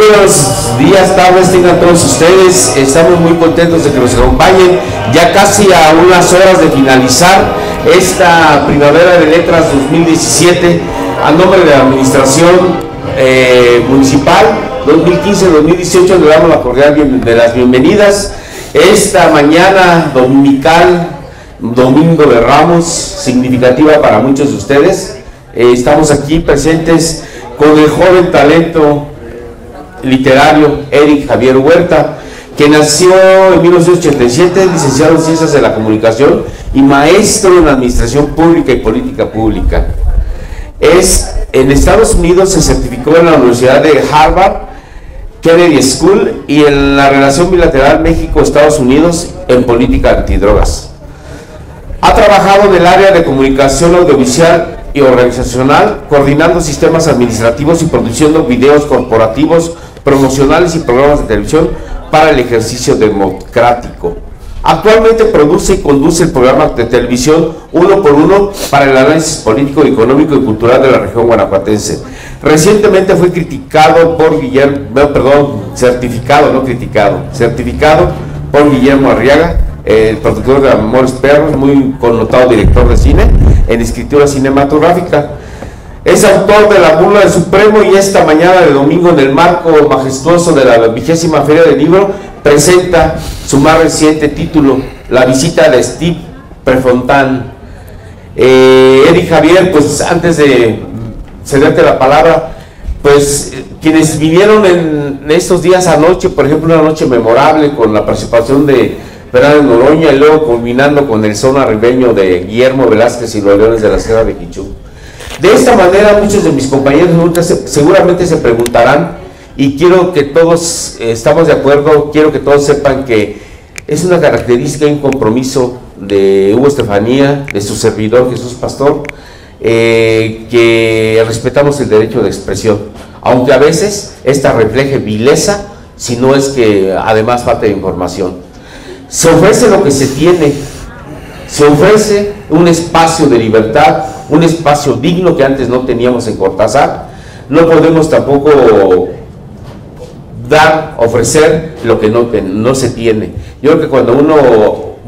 buenos días, tardes tengan todos ustedes. Estamos muy contentos de que nos acompañen ya casi a unas horas de finalizar esta Primavera de Letras 2017 a nombre de la Administración Municipal 2015-2018. Le damos la cordial de las bienvenidas esta mañana dominical, Domingo de Ramos, significativa para muchos de ustedes. Estamos aquí presentes con el joven talento literario Eric Javier Huerta, que nació en 1987, licenciado en Ciencias de la Comunicación y maestro en Administración Pública y Política Pública. En Estados Unidos se certificó en la Universidad de Harvard Kennedy School y en la relación bilateral México-Estados Unidos en política antidrogas. Ha trabajado en el área de comunicación audiovisual y organizacional, coordinando sistemas administrativos y produciendo videos corporativos, promocionales y programas de televisión para el ejercicio democrático. Actualmente produce y conduce el programa de televisión Uno por Uno para el análisis político, económico y cultural de la región guanajuatense. Recientemente fue certificado por Guillermo Arriaga, el productor de Amores Perros, muy connotado director de cine en escritura cinematográfica. Es autor de La Burla del Supremo y esta mañana de domingo, en el marco majestuoso de la 20ª Feria del Libro, presenta su más reciente título, La visita de Steve Prefontaine. Eric Javier, pues antes de cederte la palabra, pues quienes vivieron en estos días anoche, por ejemplo, una noche memorable con la participación de Fernando Noroña y luego culminando con el son arribeño de Guillermo Velázquez y los Leones de la Sierra de Quichú. De esta manera, muchos de mis compañeros seguramente se preguntarán, y quiero que todos estamos de acuerdo, quiero que todos sepan que es una característica y un compromiso de Hugo Estefanía, de su servidor Jesús Pastor, que respetamos el derecho de expresión, aunque a veces esta refleje vileza, si no es que además falta de información. Se ofrece lo que se tiene, se ofrece un espacio de libertad, un espacio digno que antes no teníamos en Cortázar. No podemos tampoco ofrecer lo que no se tiene. Yo creo que cuando uno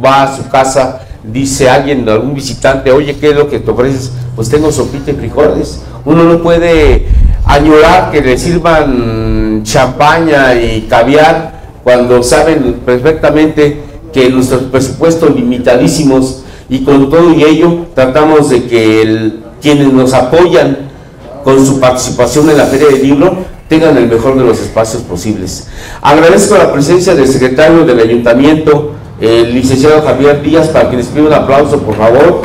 va a su casa, dice alguien, algún visitante, oye, ¿qué es lo que te ofreces? Pues tengo sopita y frijoles. Uno no puede añorar que le sirvan champaña y caviar cuando saben perfectamente que nuestros presupuestos limitadísimos, y con todo y ello tratamos de que quienes nos apoyan con su participación en la Feria del Libro tengan el mejor de los espacios posibles. Agradezco la presencia del secretario del Ayuntamiento, el licenciado Javier Díaz, para que les pido un aplauso, por favor.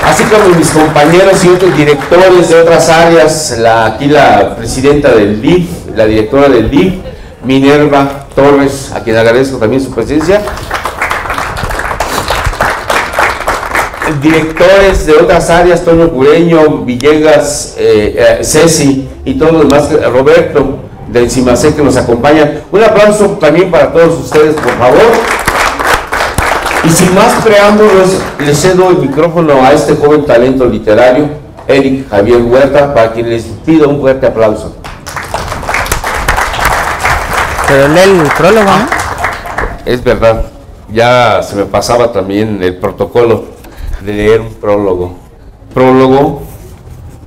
Así como mis compañeros y otros directores de otras áreas, aquí la presidenta del DIF, la directora del DIF, Minerva Torres, a quien agradezco también su presencia. Directores de otras áreas, Toño Cureño, Villegas, Ceci y todos los demás, Roberto de Encimacé, que nos acompañan. Un aplauso también para todos ustedes, por favor. Y sin más preámbulos, les cedo el micrófono a este joven talento literario, Eric Javier Huerta, para quien les pido un fuerte aplauso. Pero lee el prólogo, ¿no? Es verdad, ya se me pasaba también el protocolo de leer un prólogo. Prólogo,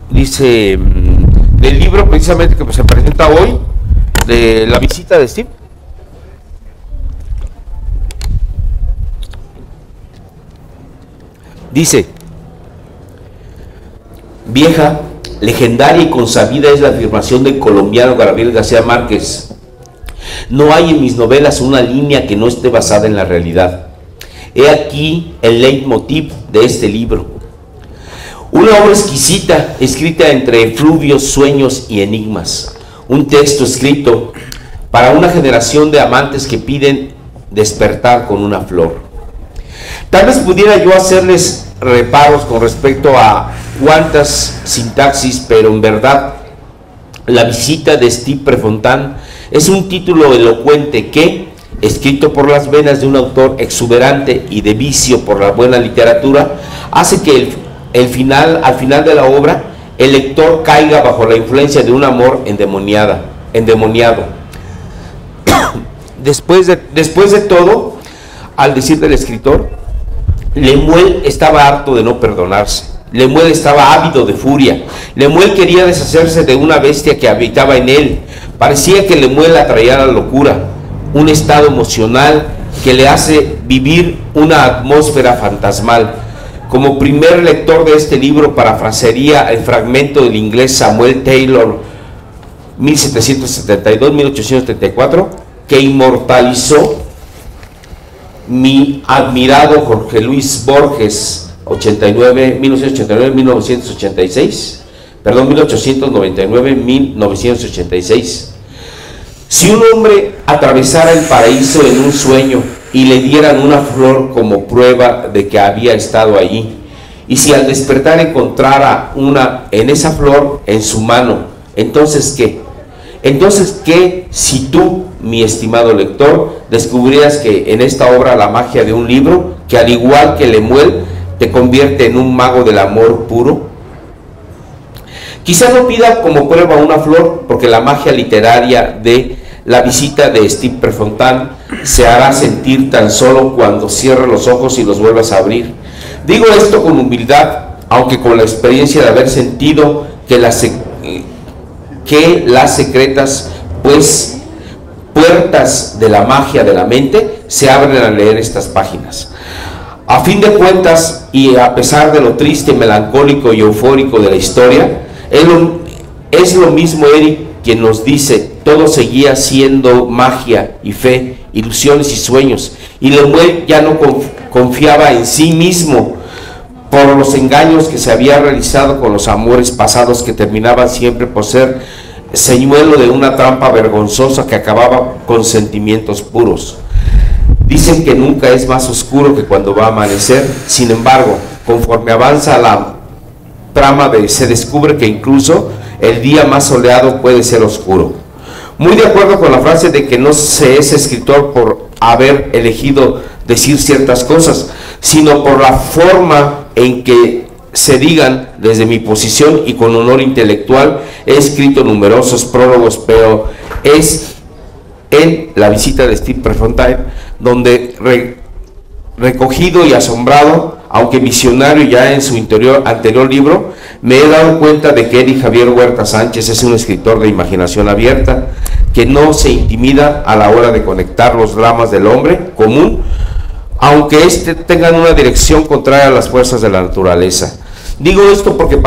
dice, del libro precisamente que se presenta hoy, de La visita de Steve. Dice: vieja, legendaria y consabida es la afirmación del colombiano Gabriel García Márquez. No hay en mis novelas una línea que no esté basada en la realidad. He aquí el leitmotiv de este libro. Una obra exquisita, escrita entre efluvios, sueños y enigmas. Un texto escrito para una generación de amantes que piden despertar con una flor. Tal vez pudiera yo hacerles reparos con respecto a cuántas sintaxis, pero en verdad La visita de Steve Prefontaine es un título elocuente que, escrito por las venas de un autor exuberante y de vicio por la buena literatura, hace que al final de la obra el lector caiga bajo la influencia de un amor endemoniado. Después de todo, al decir del escritor, Lemuel estaba harto de no perdonarse. Lemuel estaba ávido de furia. Lemuel quería deshacerse de una bestia que habitaba en él. Parecía que Lemuel atraía la locura, un estado emocional que le hace vivir una atmósfera fantasmal. Como primer lector de este libro, parafrasearía el fragmento del inglés Samuel Taylor, 1772-1834, que inmortalizó mi admirado Jorge Luis Borges, 1899-1986. Si un hombre atravesara el paraíso en un sueño y le dieran una flor como prueba de que había estado allí, y si al despertar encontrara una en esa flor en su mano, entonces ¿qué? Entonces ¿qué si tú, mi estimado lector, descubrieras que en esta obra la magia de un libro, que al igual que Lemuel, te convierte en un mago del amor puro? Quizá no pida como prueba una flor, porque la magia literaria de La visita de Steve Prefontaine se hará sentir tan solo cuando cierre los ojos y los vuelvas a abrir. Digo esto con humildad, aunque con la experiencia de haber sentido que las secretas puertas de la magia de la mente se abren al leer estas páginas. A fin de cuentas, y a pesar de lo triste, melancólico y eufórico de la historia, es lo mismo Eric quien nos dice: todo seguía siendo magia y fe, ilusiones y sueños, y Lemuel ya no confiaba en sí mismo por los engaños que se había realizado con los amores pasados, que terminaban siempre por ser señuelo de una trampa vergonzosa que acababa con sentimientos puros. Dicen que nunca es más oscuro que cuando va a amanecer. Sin embargo, conforme avanza la trama se descubre que incluso el día más soleado puede ser oscuro. Muy de acuerdo con la frase de que no se es escritor por haber elegido decir ciertas cosas, sino por la forma en que se digan. Desde mi posición y con honor intelectual he escrito numerosos prólogos, pero es en La visita de Steve Prefontaine donde recogido y asombrado, aunque visionario ya en su anterior libro, me he dado cuenta de que Eric Javier Huerta Sánchez es un escritor de imaginación abierta, que no se intimida a la hora de conectar los dramas del hombre común, aunque tengan una dirección contraria a las fuerzas de la naturaleza. Digo esto porque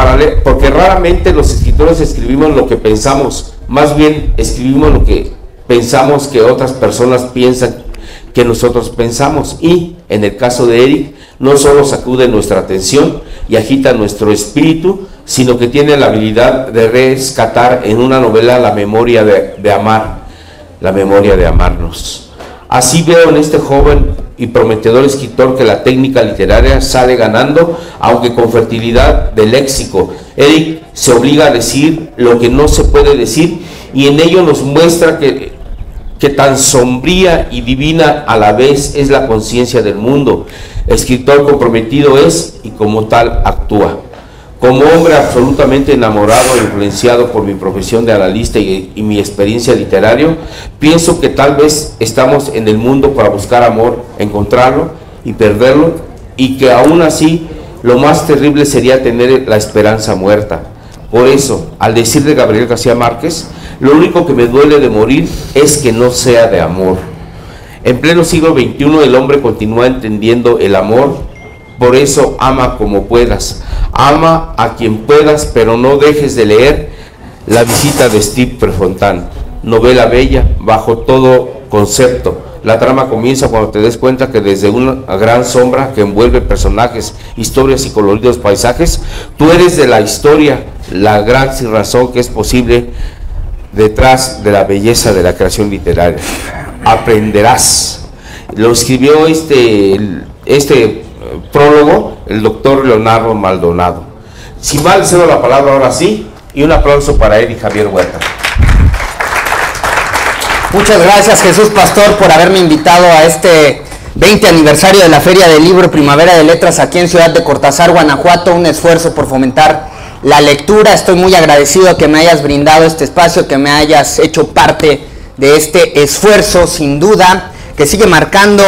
raramente los escritores escribimos lo que pensamos, más bien escribimos lo que pensamos que otras personas piensan que nosotros pensamos, y en el caso de Eric, no solo sacude nuestra atención y agita nuestro espíritu, sino que tiene la habilidad de rescatar en una novela la memoria de amar, la memoria de amarnos. Así veo en este joven y prometedor escritor que la técnica literaria sale ganando, aunque con fertilidad de léxico. Eric se obliga a decir lo que no se puede decir, y en ello nos muestra que tan sombría y divina a la vez es la conciencia del mundo. Escritor comprometido es, y como tal actúa. Como hombre absolutamente enamorado e influenciado por mi profesión de analista y mi experiencia literaria, pienso que tal vez estamos en el mundo para buscar amor, encontrarlo y perderlo, y que aún así lo más terrible sería tener la esperanza muerta. Por eso, al decir de Gabriel García Márquez, lo único que me duele de morir es que no sea de amor. En pleno siglo XXI el hombre continúa entendiendo el amor, por eso ama como puedas, ama a quien puedas, pero no dejes de leer La visita de Steve Prefontaine, novela bella bajo todo concepto. La trama comienza cuando te des cuenta que desde una gran sombra que envuelve personajes, historias y coloridos paisajes, tú eres de la historia, la gran sin razón que es posible detrás de la belleza de la creación literaria. Aprenderás. Lo escribió este prólogo el doctor Leonardo Maldonado. Sin más, le cedo la palabra ahora sí, y un aplauso para Eric Javier Huerta. Muchas gracias, Jesús Pastor, por haberme invitado a este 20 aniversario de la Feria del Libro Primavera de Letras aquí en Ciudad de Cortázar, Guanajuato. Un esfuerzo por fomentar la lectura. Estoy muy agradecido que me hayas brindado este espacio, que me hayas hecho parte de este esfuerzo, sin duda, que sigue marcando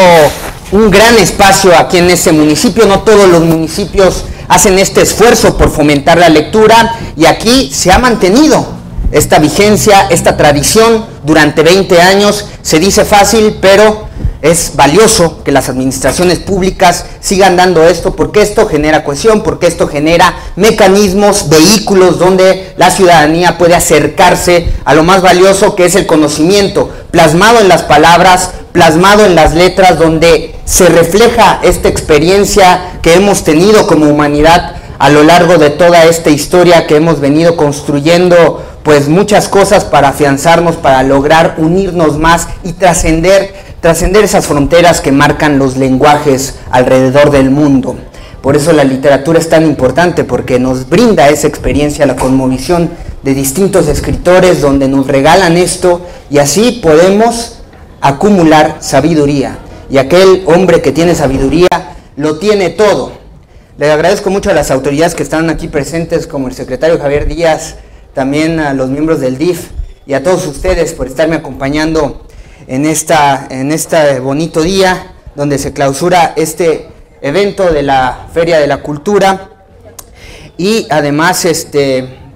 un gran espacio aquí en este municipio. No todos los municipios hacen este esfuerzo por fomentar la lectura, y aquí se ha mantenido esta vigencia, esta tradición durante 20 años. Se dice fácil, pero es valioso que las administraciones públicas sigan dando esto, porque esto genera cohesión, porque esto genera mecanismos, vehículos donde la ciudadanía puede acercarse a lo más valioso, que es el conocimiento, plasmado en las palabras, plasmado en las letras, donde se refleja esta experiencia que hemos tenido como humanidad a lo largo de toda esta historia, que hemos venido construyendo pues muchas cosas para afianzarnos, para lograr unirnos más y trascender esas fronteras que marcan los lenguajes alrededor del mundo. Por eso la literatura es tan importante, porque nos brinda esa experiencia, la conmovisión de distintos escritores, donde nos regalan esto, y así podemos acumular sabiduría. Y aquel hombre que tiene sabiduría lo tiene todo. Le agradezco mucho a las autoridades que están aquí presentes, como el secretario Javier Díaz, también a los miembros del DIF y a todos ustedes por estarme acompañando en este bonito día donde se clausura este evento de la Feria de la Cultura. Y además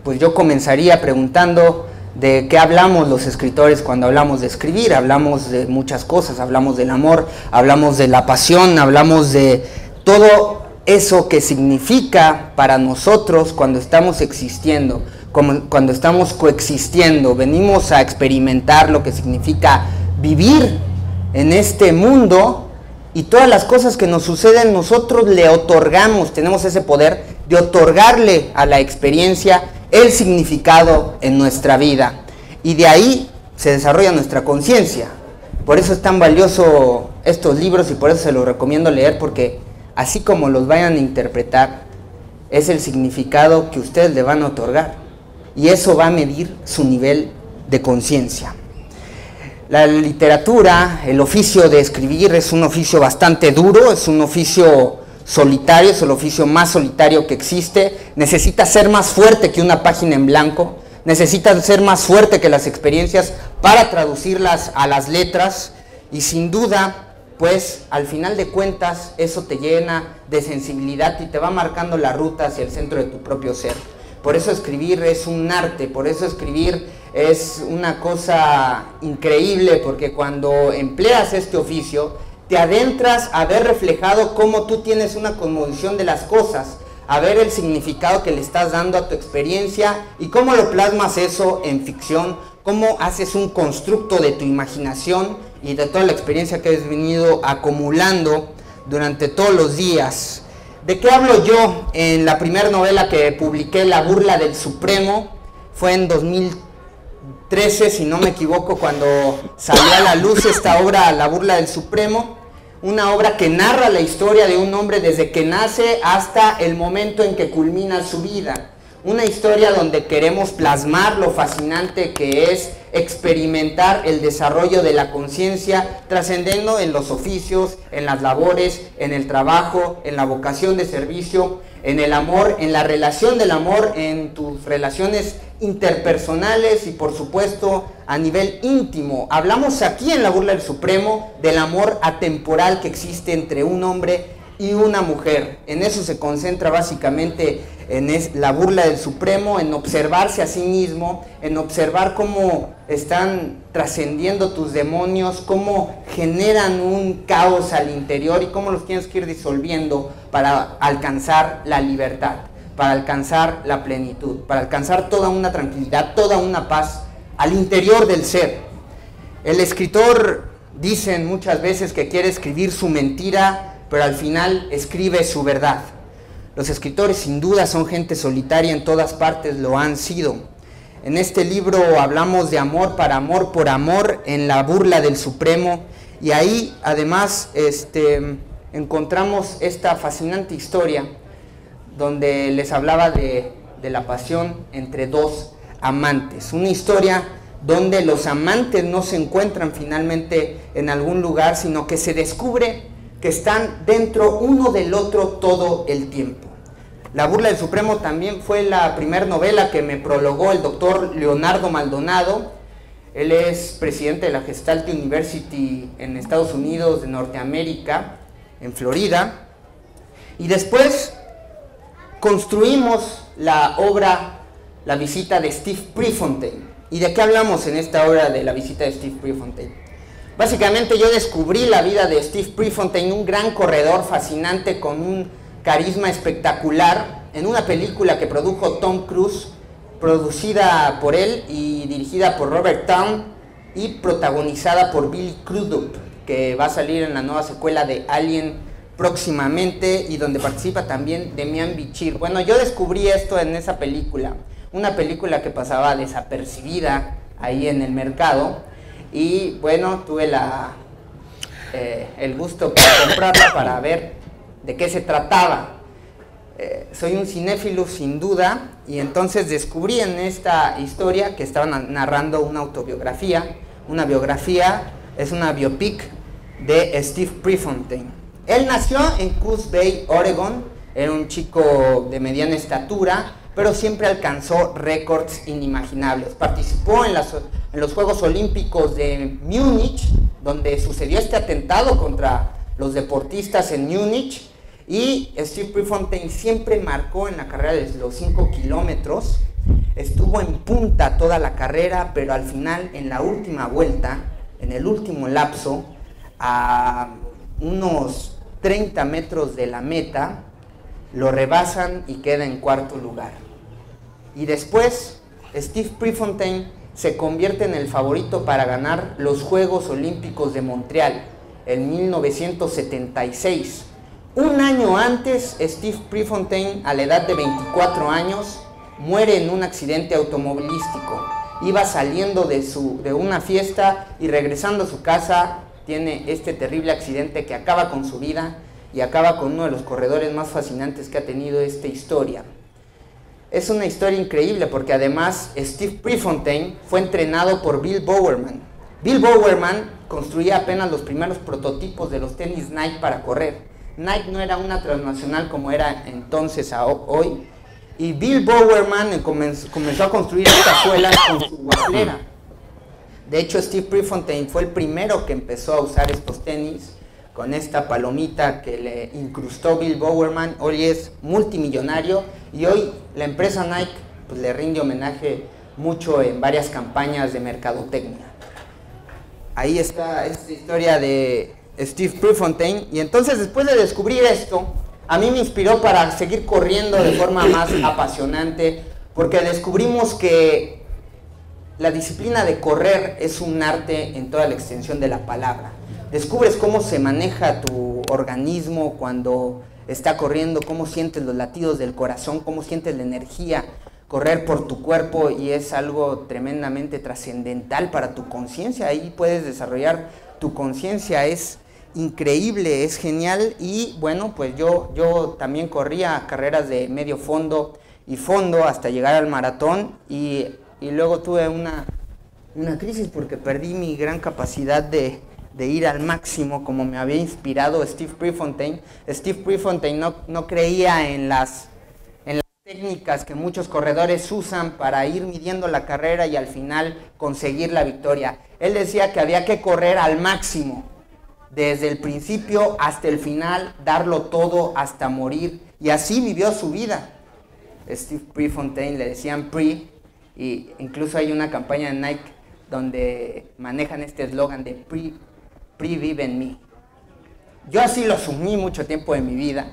pues yo comenzaría preguntando de qué hablamos los escritores cuando hablamos de escribir. Hablamos de muchas cosas, hablamos del amor, hablamos de la pasión, hablamos de todo eso que significa para nosotros cuando estamos existiendo, cuando estamos coexistiendo. Venimos a experimentar lo que significa vivir en este mundo, y todas las cosas que nos suceden nosotros le otorgamos, tenemos ese poder de otorgarle a la experiencia el significado en nuestra vida, y de ahí se desarrolla nuestra conciencia. Por eso es tan valioso estos libros, y por eso se los recomiendo leer, porque así como los vayan a interpretar, es el significado que ustedes le van a otorgar, y eso va a medir su nivel de conciencia. La literatura, el oficio de escribir, es un oficio bastante duro, es un oficio solitario, es el oficio más solitario que existe. Necesita ser más fuerte que una página en blanco, necesita ser más fuerte que las experiencias para traducirlas a las letras, y sin duda, pues al final de cuentas, eso te llena de sensibilidad y te va marcando la ruta hacia el centro de tu propio ser. Por eso escribir es un arte, por eso escribir es una cosa increíble, porque cuando empleas este oficio, te adentras a ver reflejado cómo tú tienes una conmovisión de las cosas, a ver el significado que le estás dando a tu experiencia y cómo lo plasmas eso en ficción, cómo haces un constructo de tu imaginación y de toda la experiencia que has venido acumulando durante todos los días. ¿De qué hablo yo? En la primera novela que publiqué, La burla del Supremo, fue en 2013, si no me equivoco, cuando salió a la luz esta obra, La burla del Supremo, una obra que narra la historia de un hombre desde que nace hasta el momento en que culmina su vida. Una historia donde queremos plasmar lo fascinante que es experimentar el desarrollo de la conciencia, trascendiendo en los oficios, en las labores, en el trabajo, en la vocación de servicio, en el amor, en la relación del amor, en tus relaciones interpersonales y por supuesto a nivel íntimo. Hablamos aquí en La burla del Supremo del amor atemporal que existe entre un hombre y una mujer. En eso se concentra básicamente La burla del Supremo, en observarse a sí mismo, en observar cómo están trascendiendo tus demonios, cómo generan un caos al interior y cómo los tienes que ir disolviendo para alcanzar la libertad, para alcanzar la plenitud, para alcanzar toda una tranquilidad, toda una paz al interior del ser. El escritor, dicen muchas veces que quiere escribir su mentira, pero al final escribe su verdad. Los escritores sin duda son gente solitaria, en todas partes lo han sido. En este libro hablamos de amor para amor por amor, en La burla del Supremo, y ahí además encontramos esta fascinante historia donde les hablaba de la pasión entre dos amantes. Una historia donde los amantes no se encuentran finalmente en algún lugar, sino que se descubre que están dentro uno del otro todo el tiempo. La burla del Supremo también fue la primera novela que me prologó el doctor Leonardo Maldonado. Él es presidente de la Gestalt University en Estados Unidos de Norteamérica, en Florida. Y después construimos la obra La visita de Steve Prefontaine. ¿Y de qué hablamos en esta obra de La visita de Steve Prefontaine? Básicamente yo descubrí la vida de Steve Prefontaine, un gran corredor fascinante con un carisma espectacular, en una película que produjo Tom Cruise, producida por él y dirigida por Robert Towne y protagonizada por Billy Crudup, que va a salir en la nueva secuela de Alien próximamente y donde participa también Demian Bichir. Bueno, yo descubrí esto en esa película, una película que pasaba desapercibida ahí en el mercado, y bueno, tuve el gusto de comprarla para ver de qué se trataba. Soy un cinéfilo sin duda, y entonces descubrí en esta historia que estaban narrando una autobiografía. Una biografía es una biopic de Steve Prefontaine. Él nació en Coos Bay, Oregon, era un chico de mediana estatura, pero siempre alcanzó récords inimaginables. Participó en los Juegos Olímpicos de Múnich, donde sucedió este atentado contra los deportistas en Múnich, y Steve Prefontaine siempre marcó en la carrera de los 5 kilómetros. Estuvo en punta toda la carrera, pero al final, en la última vuelta, en el último lapso, a unos 30 metros de la meta, lo rebasan y queda en cuarto lugar. Y después, Steve Prefontaine se convierte en el favorito para ganar los Juegos Olímpicos de Montreal en 1976. Un año antes, Steve Prefontaine, a la edad de 24 años, muere en un accidente automovilístico. Iba saliendo de una fiesta y regresando a su casa, tiene este terrible accidente que acaba con su vida y acaba con uno de los corredores más fascinantes que ha tenido esta historia. Es una historia increíble porque además Steve Prefontaine fue entrenado por Bill Bowerman. Bill Bowerman construía apenas los primeros prototipos de los tenis Nike para correr. Nike no era una transnacional como era entonces hoy, y Bill Bowerman comenzó a construir esta suela con su guaslera. De hecho, Steve Prefontaine fue el primero que empezó a usar estos tenis con esta palomita que le incrustó Bill Bowerman. Hoy es multimillonario y hoy la empresa Nike pues, le rinde homenaje mucho en varias campañas de mercadotecnia. Ahí está esta historia de Steve Prefontaine. Y entonces, después de descubrir esto, a mí me inspiró para seguir corriendo de forma más apasionante, porque descubrimos que la disciplina de correr es un arte en toda la extensión de la palabra. Descubres cómo se maneja tu organismo cuando está corriendo, cómo sientes los latidos del corazón, cómo sientes la energía correr por tu cuerpo, y es algo tremendamente trascendental para tu conciencia. Ahí puedes desarrollar tu conciencia, es increíble, es genial. Y bueno, pues yo también corría carreras de medio fondo y fondo hasta llegar al maratón, y luego tuve una crisis porque perdí mi gran capacidad de ir al máximo como me había inspirado Steve Prefontaine. Steve Prefontaine no creía en las técnicas que muchos corredores usan para ir midiendo la carrera y al final conseguir la victoria. Él decía que había que correr al máximo, desde el principio hasta el final, darlo todo hasta morir, y así vivió su vida. Steve Prefontaine, le decían Pre, y incluso hay una campaña de Nike donde manejan este eslogan de Pre vive en mí. Yo así lo asumí mucho tiempo de mi vida,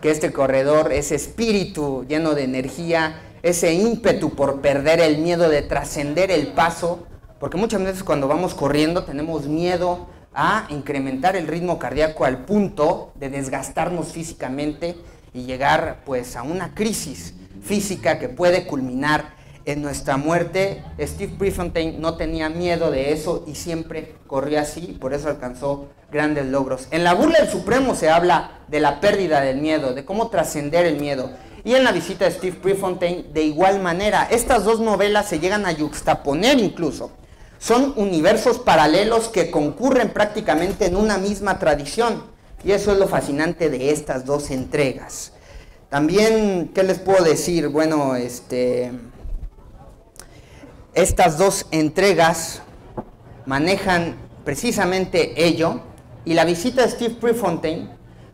que este corredor, ese espíritu lleno de energía, ese ímpetu por perder el miedo de trascender el paso, porque muchas veces cuando vamos corriendo tenemos miedo a incrementar el ritmo cardíaco al punto de desgastarnos físicamente y llegar pues a una crisis física que puede culminar en nuestra muerte. Steve Prefontaine no tenía miedo de eso y siempre corrió así, por eso alcanzó grandes logros. En La burla del Supremo se habla de la pérdida del miedo, de cómo trascender el miedo. Y en La visita de Steve Prefontaine, de igual manera. Estas dos novelas se llegan a yuxtaponer incluso. Son universos paralelos que concurren prácticamente en una misma tradición. Y eso es lo fascinante de estas dos entregas. También, ¿qué les puedo decir? Bueno, estas dos entregas manejan precisamente ello, y la visita de Steve Prefontaine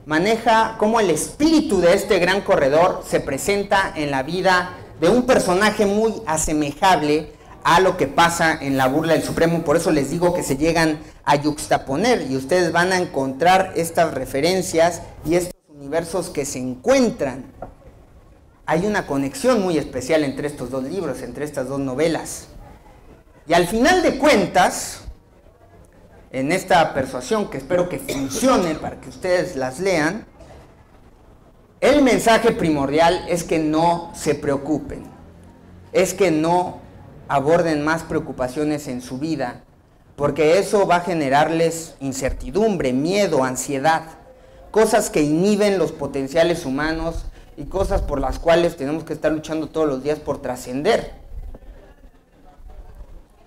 maneja cómo el espíritu de este gran corredor se presenta en la vida de un personaje muy asemejable a lo que pasa en la burla del Supremo. Por eso les digo que se llegan a yuxtaponer, y ustedes van a encontrar estas referencias y estos universos que se encuentran. Hay una conexión muy especial entre estos dos libros, entre estas dos novelas. Y al final de cuentas, en esta persuasión que espero que funcione para que ustedes las lean, el mensaje primordial es que no se preocupen, es que no aborden más preocupaciones en su vida, porque eso va a generarles incertidumbre, miedo, ansiedad, cosas que inhiben los potenciales humanos y cosas por las cuales tenemos que estar luchando todos los días por trascender.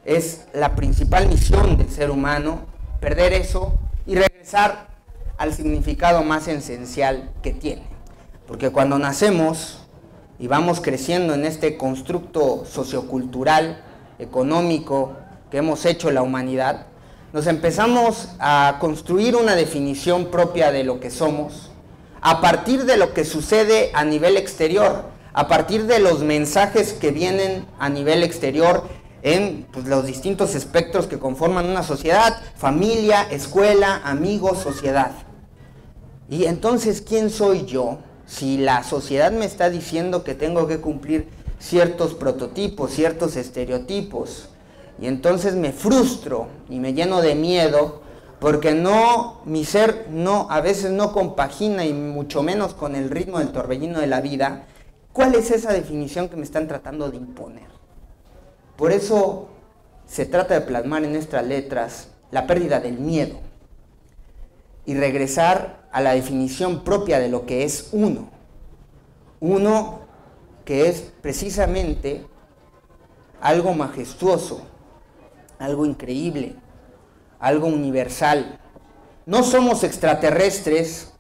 Es la principal misión del ser humano, perder eso y regresar al significado más esencial que tiene. Porque cuando nacemos y vamos creciendo en este constructo sociocultural, económico que hemos hecho la humanidad, nos empezamos a construir una definición propia de lo que somos, a partir de lo que sucede a nivel exterior, a partir de los mensajes que vienen a nivel exterior en los distintos espectros que conforman una sociedad: familia, escuela, amigos, sociedad. Y entonces, ¿quién soy yo? Si la sociedad me está diciendo que tengo que cumplir ciertos prototipos, ciertos estereotipos, y entonces me frustro y me lleno de miedo porque mi ser a veces no compagina, y mucho menos con el ritmo del torbellino de la vida. ¿Cuál es esa definición que me están tratando de imponer? Por eso se trata de plasmar en nuestras letras la pérdida del miedo y regresar a la definición propia de lo que es uno. Uno que es precisamente algo majestuoso, algo increíble, algo universal. No somos extraterrestres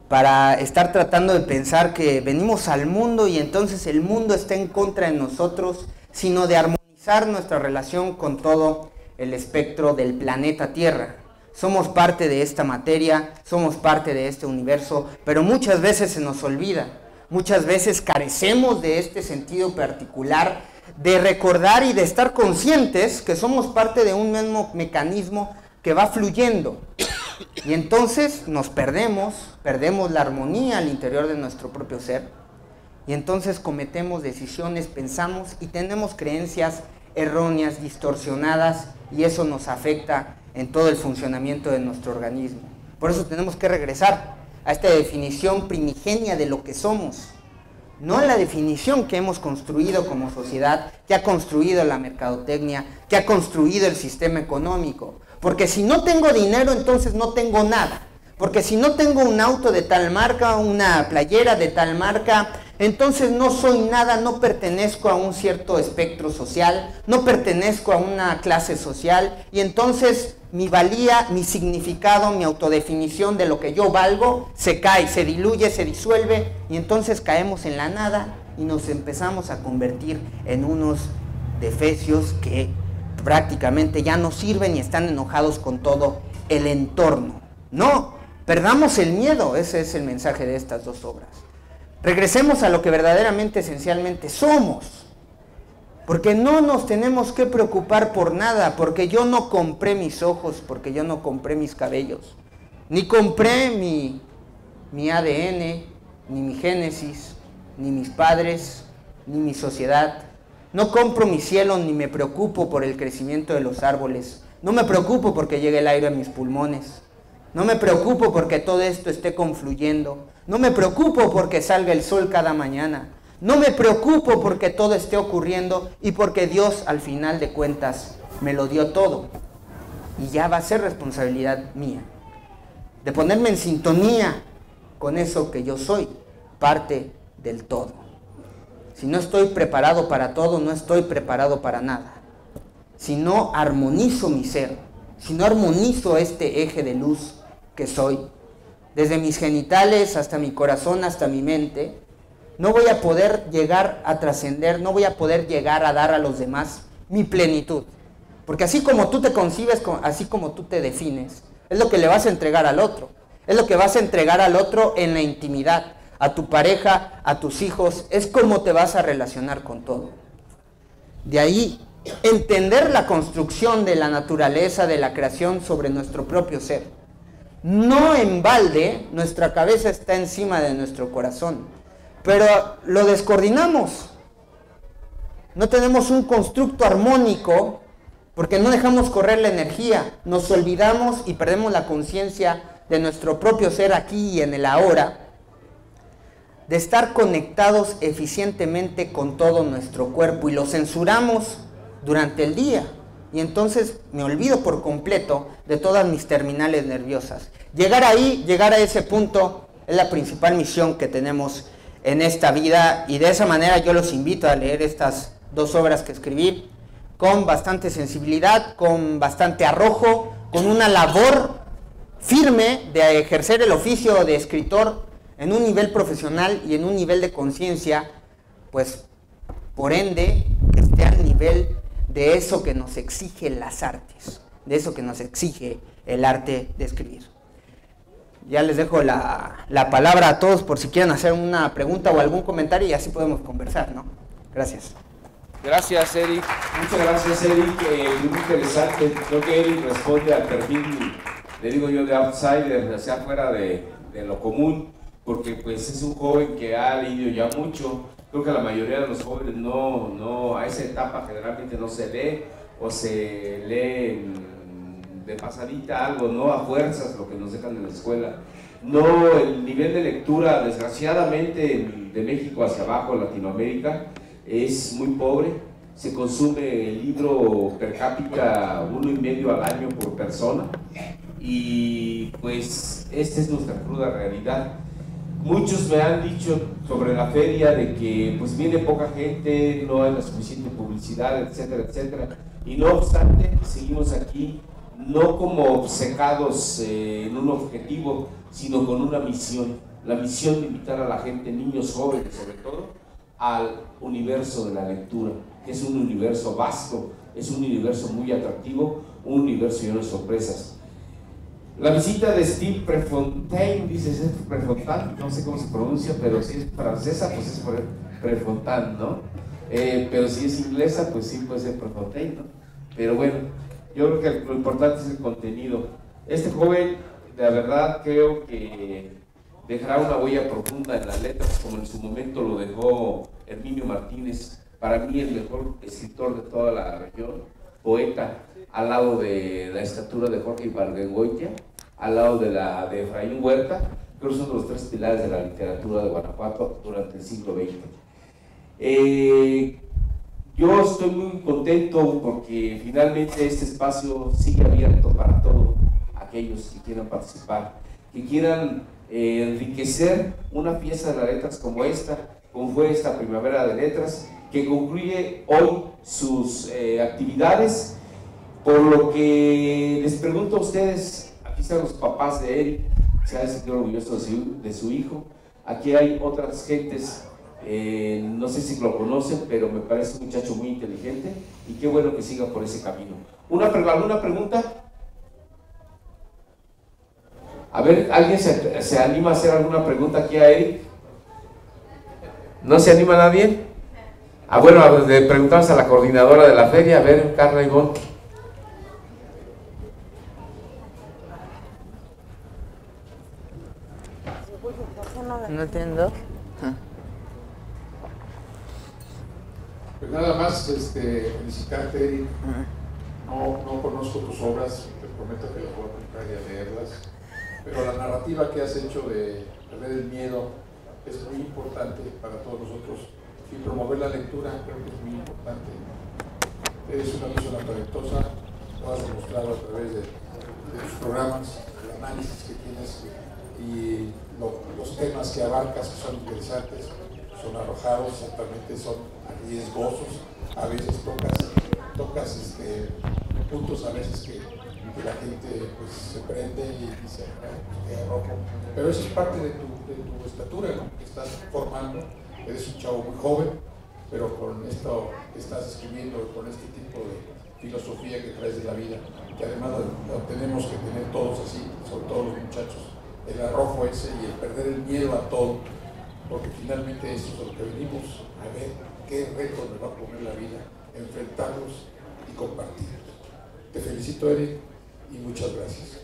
para estar tratando de pensar que venimos al mundo y entonces el mundo está en contra de nosotros, sino de armonizar nuestra relación con todo el espectro del planeta Tierra. Somos parte de esta materia, somos parte de este universo, pero muchas veces se nos olvida, muchas veces carecemos de este sentido particular de recordar y de estar conscientes que somos parte de un mismo mecanismo que va fluyendo. Y entonces nos perdemos la armonía al interior de nuestro propio ser, y entonces cometemos decisiones, pensamos y tenemos creencias erróneas, distorsionadas, y eso nos afecta en todo el funcionamiento de nuestro organismo. Por eso tenemos que regresar a esta definición primigenia de lo que somos, no a la definición que hemos construido como sociedad, que ha construido la mercadotecnia, que ha construido el sistema económico. Porque si no tengo dinero, entonces no tengo nada. Porque si no tengo un auto de tal marca, una playera de tal marca, entonces no soy nada, no pertenezco a un cierto espectro social, no pertenezco a una clase social, y entonces mi valía, mi significado, mi autodefinición de lo que yo valgo se cae, se diluye, se disuelve, y entonces caemos en la nada y nos empezamos a convertir en unos defecios que prácticamente ya no sirven y están enojados con todo el entorno. No, perdamos el miedo. Ese es el mensaje de estas dos obras. Regresemos a lo que verdaderamente, esencialmente somos, porque no nos tenemos que preocupar por nada, porque yo no compré mis ojos, porque yo no compré mis cabellos, ni compré mi ADN, ni mi génesis, ni mis padres, ni mi sociedad. No compro mi cielo, ni me preocupo por el crecimiento de los árboles. No me preocupo porque llegue el aire a mis pulmones. No me preocupo porque todo esto esté confluyendo. No me preocupo porque salga el sol cada mañana. No me preocupo porque todo esté ocurriendo y porque Dios al final de cuentas me lo dio todo. Y ya va a ser responsabilidad mía de ponerme en sintonía con eso que yo soy, parte del todo. Si no estoy preparado para todo, no estoy preparado para nada. Si no armonizo mi ser, si no armonizo este eje de luz que soy, desde mis genitales hasta mi corazón, hasta mi mente, no voy a poder llegar a trascender, no voy a poder llegar a dar a los demás mi plenitud. Porque así como tú te concibes, así como tú te defines, es lo que le vas a entregar al otro. Es lo que vas a entregar al otro en la intimidad, a tu pareja, a tus hijos, es como te vas a relacionar con todo. De ahí, entender la construcción de la naturaleza, de la creación sobre nuestro propio ser. No en balde, nuestra cabeza está encima de nuestro corazón, pero lo descoordinamos. No tenemos un constructo armónico porque no dejamos correr la energía, nos olvidamos y perdemos la conciencia de nuestro propio ser aquí y en el ahora, de estar conectados eficientemente con todo nuestro cuerpo, y lo censuramos durante el día, y entonces me olvido por completo de todas mis terminales nerviosas. Llegar ahí, llegar a ese punto, es la principal misión que tenemos en esta vida, y de esa manera yo los invito a leer estas 2 obras que escribí con bastante sensibilidad, con bastante arrojo, con una labor firme de ejercer el oficio de escritor en un nivel profesional y en un nivel de conciencia, pues por ende esté al nivel de eso que nos exige las artes, de eso que nos exige el arte de escribir. Ya les dejo la palabra a todos por si quieren hacer una pregunta o algún comentario, y así podemos conversar, ¿no? Gracias. Gracias, Eric. Muchas gracias, Eric. Muy interesante. Creo que Eric responde al perfil, le digo yo, de outsider, hacia afuera de lo común, porque pues es un joven que ha leído ya mucho. Creo que la mayoría de los jóvenes no a esa etapa generalmente no se lee, o se lee de pasadita algo, no a fuerzas lo que nos dejan en la escuela. No, el nivel de lectura, desgraciadamente, de México hacia abajo, Latinoamérica, es muy pobre. Se consume el libro per cápita 1,5 al año por persona, y pues esta es nuestra cruda realidad. Muchos me han dicho sobre la feria de que pues viene poca gente, no hay la suficiente publicidad, etcétera, etcétera, y no obstante seguimos aquí, no como obcecados en un objetivo, sino con una misión, la misión de invitar a la gente, niños, jóvenes sobre todo, al universo de la lectura, que es un universo vasto, es un universo muy atractivo, un universo lleno de sorpresas. La visita de Steve Prefontaine, dices Prefontaine, no sé cómo se pronuncia, pero si es francesa, pues es Prefontaine, ¿no? Pero si es inglesa, pues sí puede ser Prefontaine, ¿no? Pero bueno, yo creo que lo importante es el contenido. Este joven, de verdad, creo que dejará una huella profunda en las letras, como en su momento lo dejó Herminio Martínez, para mí el mejor escritor de toda la región, poeta, al lado de la estatura de Jorge Ibargüengoitia, al lado de Efraín Huerta. Creo que son los 3 pilares de la literatura de Guanajuato durante el siglo XX. Yo estoy muy contento porque finalmente este espacio sigue abierto para todos aquellos que quieran participar, que quieran enriquecer una fiesta de las letras como esta, como fue esta Primavera de Letras, que concluye hoy sus actividades. Por lo que les pregunto a ustedes, aquí están los papás de Eric, se ha sentido orgulloso de su hijo. Aquí hay otras gentes, no sé si lo conocen, pero me parece un muchacho muy inteligente, y qué bueno que siga por ese camino. ¿Alguna pregunta? A ver, ¿alguien se anima a hacer alguna pregunta aquí a Eric? ¿No se anima nadie? Bueno, le preguntamos a la coordinadora de la feria, a ver, Carla Ivonne. No entiendo. Pues nada más felicitarte, Eric. No conozco tus obras, te prometo que las voy a comprar y a leerlas, pero la narrativa que has hecho de perder el miedo es muy importante para todos nosotros, y promover la lectura creo que es muy importante. Eres una persona talentosa, lo has demostrado a través de tus programas, el análisis que tienes y los temas que abarcas, que son interesantes, son arrojados, ciertamente son riesgosos, a veces tocas puntos a veces que la gente pues, se prende y se arroja, pero eso es parte de tu estatura, ¿no? Que estás formando, Eres un chavo muy joven, pero con esto que estás escribiendo, con este tipo de filosofía que traes de la vida, que además lo tenemos que tener todos así, sobre todo los muchachos, el arrojo ese y el perder el miedo a todo, porque finalmente eso es lo que venimos a ver, qué retos nos va a poner la vida, enfrentarlos y compartirlos. Te felicito, Eric, y muchas gracias.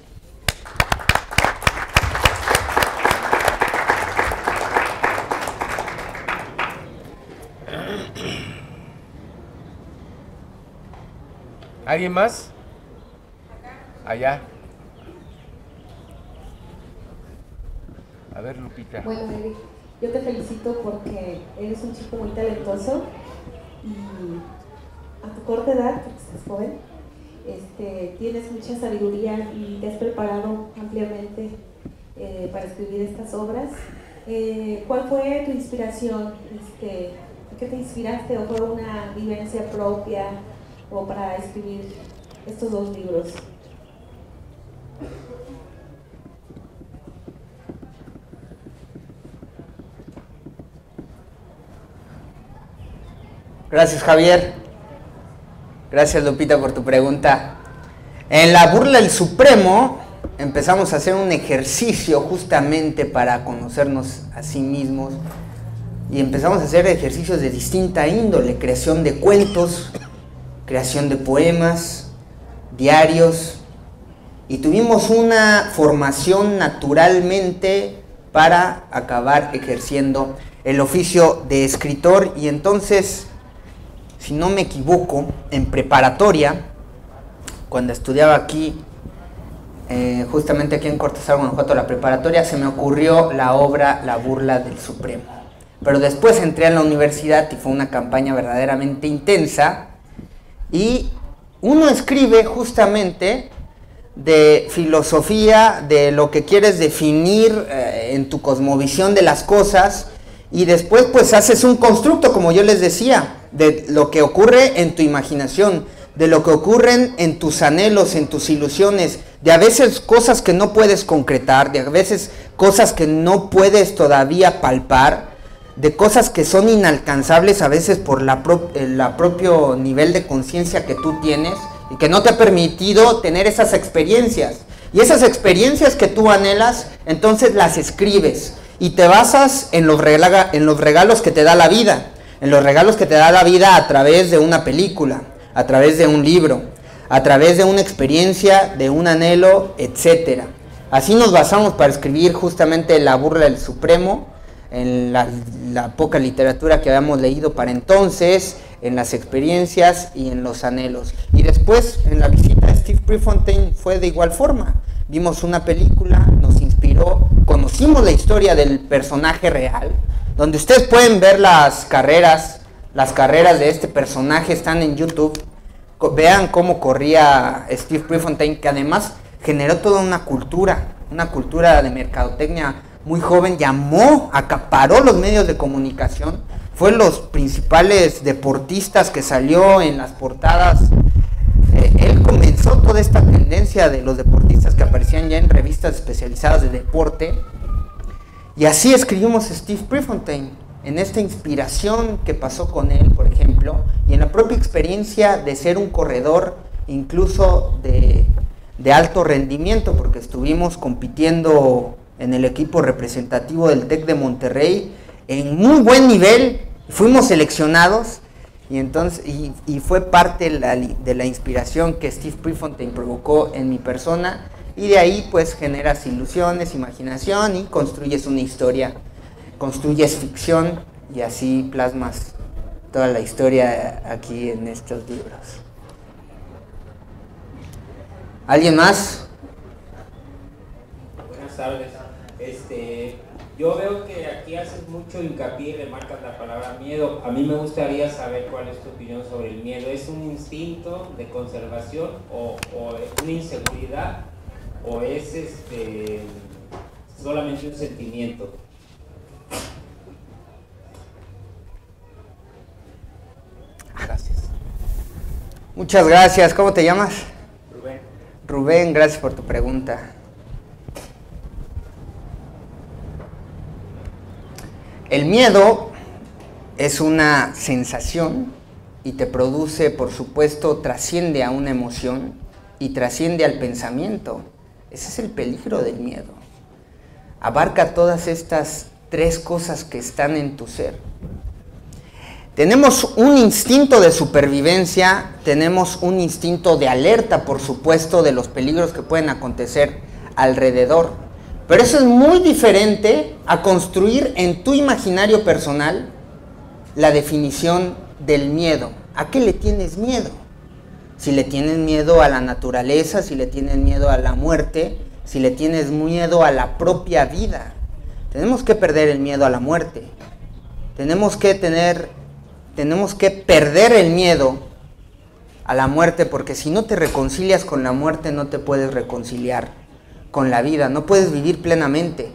¿Alguien más? Allá. A ver, Lupita. Bueno, Eric, yo te felicito porque eres un chico muy talentoso y a tu corta edad, porque estás joven, tienes mucha sabiduría y te has preparado ampliamente para escribir estas obras. ¿Cuál fue tu inspiración? ¿En qué te inspiraste o fue una vivencia propia o para escribir estos dos libros? Gracias, Javier. Gracias, Lupita, por tu pregunta. En la burla del Supremo empezamos a hacer un ejercicio justamente para conocernos a sí mismos y empezamos a hacer ejercicios de distinta índole, creación de cuentos, creación de poemas, diarios, y tuvimos una formación naturalmente para acabar ejerciendo el oficio de escritor. Y entonces, si no me equivoco, en preparatoria, cuando estudiaba aquí, justamente aquí en Cortázar, Guanajuato, la preparatoria, se me ocurrió la obra La burla del Supremo. Pero después entré a la universidad y fue una campaña verdaderamente intensa, y uno escribe justamente de filosofía, de lo que quieres definir en tu cosmovisión de las cosas, y después pues haces un constructo, como yo les decía, de lo que ocurre en tu imaginación, de lo que ocurren en tus anhelos, en tus ilusiones, de a veces cosas que no puedes concretar, de a veces cosas que no puedes todavía palpar, de cosas que son inalcanzables a veces por el propio nivel de conciencia que tú tienes y que no te ha permitido tener esas experiencias. Y esas experiencias que tú anhelas, entonces las escribes y te basas en los regalos que te da la vida, en los regalos que te da la vida a través de una película, a través de un libro, a través de una experiencia, de un anhelo, etc. Así nos basamos para escribir justamente La burla del Supremo, en la poca literatura que habíamos leído para entonces, en las experiencias y en los anhelos. Y después, en la visita de Steve Prefontaine fue de igual forma. Vimos una película, nos inspiró, conocimos la historia del personaje real, donde ustedes pueden ver las carreras de este personaje, están en YouTube. Vean cómo corría Steve Prefontaine, que además generó toda una cultura de mercadotecnia muy joven, acaparó los medios de comunicación, fue los principales deportistas que salió en las portadas. Él comenzó toda esta tendencia de los deportistas que aparecían ya en revistas especializadas de deporte, y así escribimos Steve Prefontaine, en esta inspiración que pasó con él, por ejemplo, y en la propia experiencia de ser un corredor, incluso de alto rendimiento, porque estuvimos compitiendo en el equipo representativo del TEC de Monterrey en muy buen nivel, fuimos seleccionados, y entonces y fue parte de la inspiración que Steve Prefontaine provocó en mi persona, y de ahí pues generas ilusiones, imaginación, y construyes una historia, construyes ficción, y así plasmas toda la historia aquí en estos libros. ¿Alguien más? Buenas tardes. Yo veo que aquí haces mucho hincapié y remarcas la palabra miedo. A mí me gustaría saber cuál es tu opinión sobre el miedo. ¿Es un instinto de conservación o una inseguridad, o es solamente un sentimiento? Gracias. Muchas gracias. ¿Cómo te llamas? Rubén. Rubén, gracias por tu pregunta. El miedo es una sensación y te produce, por supuesto, trasciende a una emoción y trasciende al pensamiento. Ese es el peligro del miedo. Abarca todas estas tres cosas que están en tu ser. Tenemos un instinto de supervivencia, tenemos un instinto de alerta, por supuesto, de los peligros que pueden acontecer alrededor. Pero eso es muy diferente a construir en tu imaginario personal la definición del miedo. ¿A qué le tienes miedo? Si le tienes miedo a la naturaleza, si le tienes miedo a la muerte, si le tienes miedo a la propia vida. Tenemos que perder el miedo a la muerte. Tenemos que perder el miedo a la muerte, porque si no te reconcilias con la muerte, no te puedes reconciliar con la vida, no puedes vivir plenamente.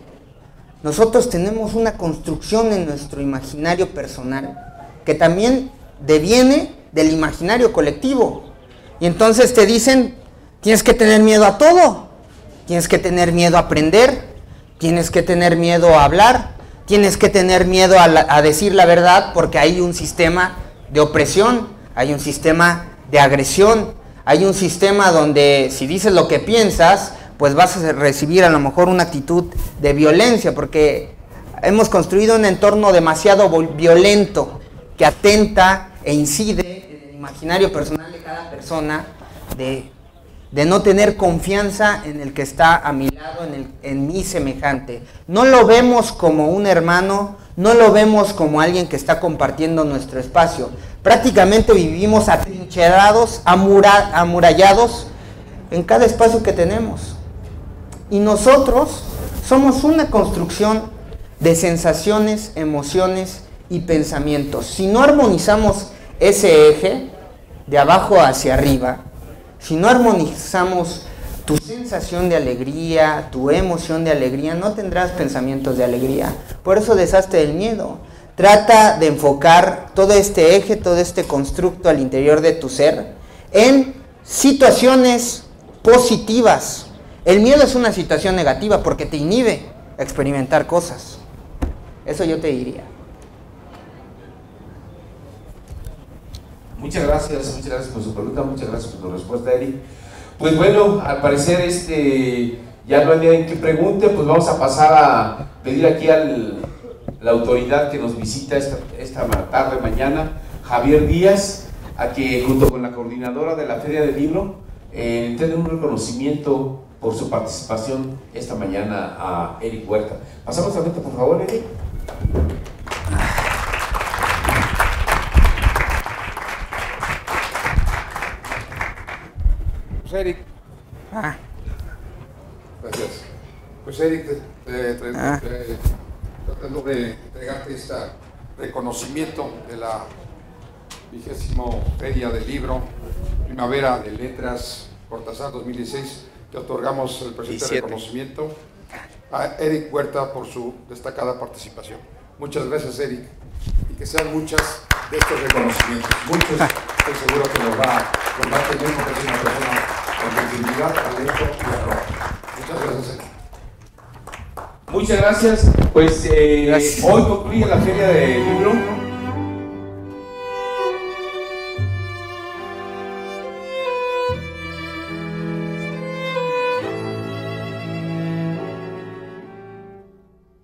Nosotros tenemos una construcción en nuestro imaginario personal que también deviene del imaginario colectivo. Y entonces te dicen, tienes que tener miedo a todo, tienes que tener miedo a aprender, tienes que tener miedo a hablar, tienes que tener miedo a decir la verdad, porque hay un sistema de opresión, hay un sistema de agresión, hay un sistema donde si dices lo que piensas, pues vas a recibir a lo mejor una actitud de violencia, porque hemos construido un entorno demasiado violento que atenta e incide en el imaginario personal de cada persona de no tener confianza en el que está a mi lado, en mi semejante. No lo vemos como un hermano, no lo vemos como alguien que está compartiendo nuestro espacio. Prácticamente vivimos atrincherados, amurallados en cada espacio que tenemos. Y nosotros somos una construcción de sensaciones, emociones y pensamientos. Si no armonizamos ese eje de abajo hacia arriba, si no armonizamos tu sensación de alegría, tu emoción de alegría, no tendrás pensamientos de alegría. Por eso deshazte del miedo. Trata de enfocar todo este eje, todo este constructo al interior de tu ser en situaciones positivas. El miedo es una situación negativa porque te inhibe a experimentar cosas. Eso yo te diría. Muchas gracias por su pregunta, muchas gracias por tu respuesta, Eric. Pues bueno, al parecer ya no hay nadie que pregunte, pues vamos a pasar a pedir aquí a la autoridad que nos visita esta tarde, mañana, Javier Díaz, a que junto con la coordinadora de la Feria del Libro tengan un reconocimiento por su participación esta mañana a Eric Huerta. Pasamos a la meta, por favor, Eric. Eric. Gracias. Pues Eric, tratando de entregarte este reconocimiento de la 20ª Feria del Libro, Primavera de Letras, Cortázar 2016, te otorgamos el presente reconocimiento a Eric Huerta por su destacada participación. Muchas gracias, Eric, y que sean muchas de estos reconocimientos. Muchos, estoy seguro que nos va a tener, porque es una persona con sensibilidad, talento y amor. Muchas gracias, Eric. Muchas gracias. Pues gracias. Hoy concluye la Feria del Libro.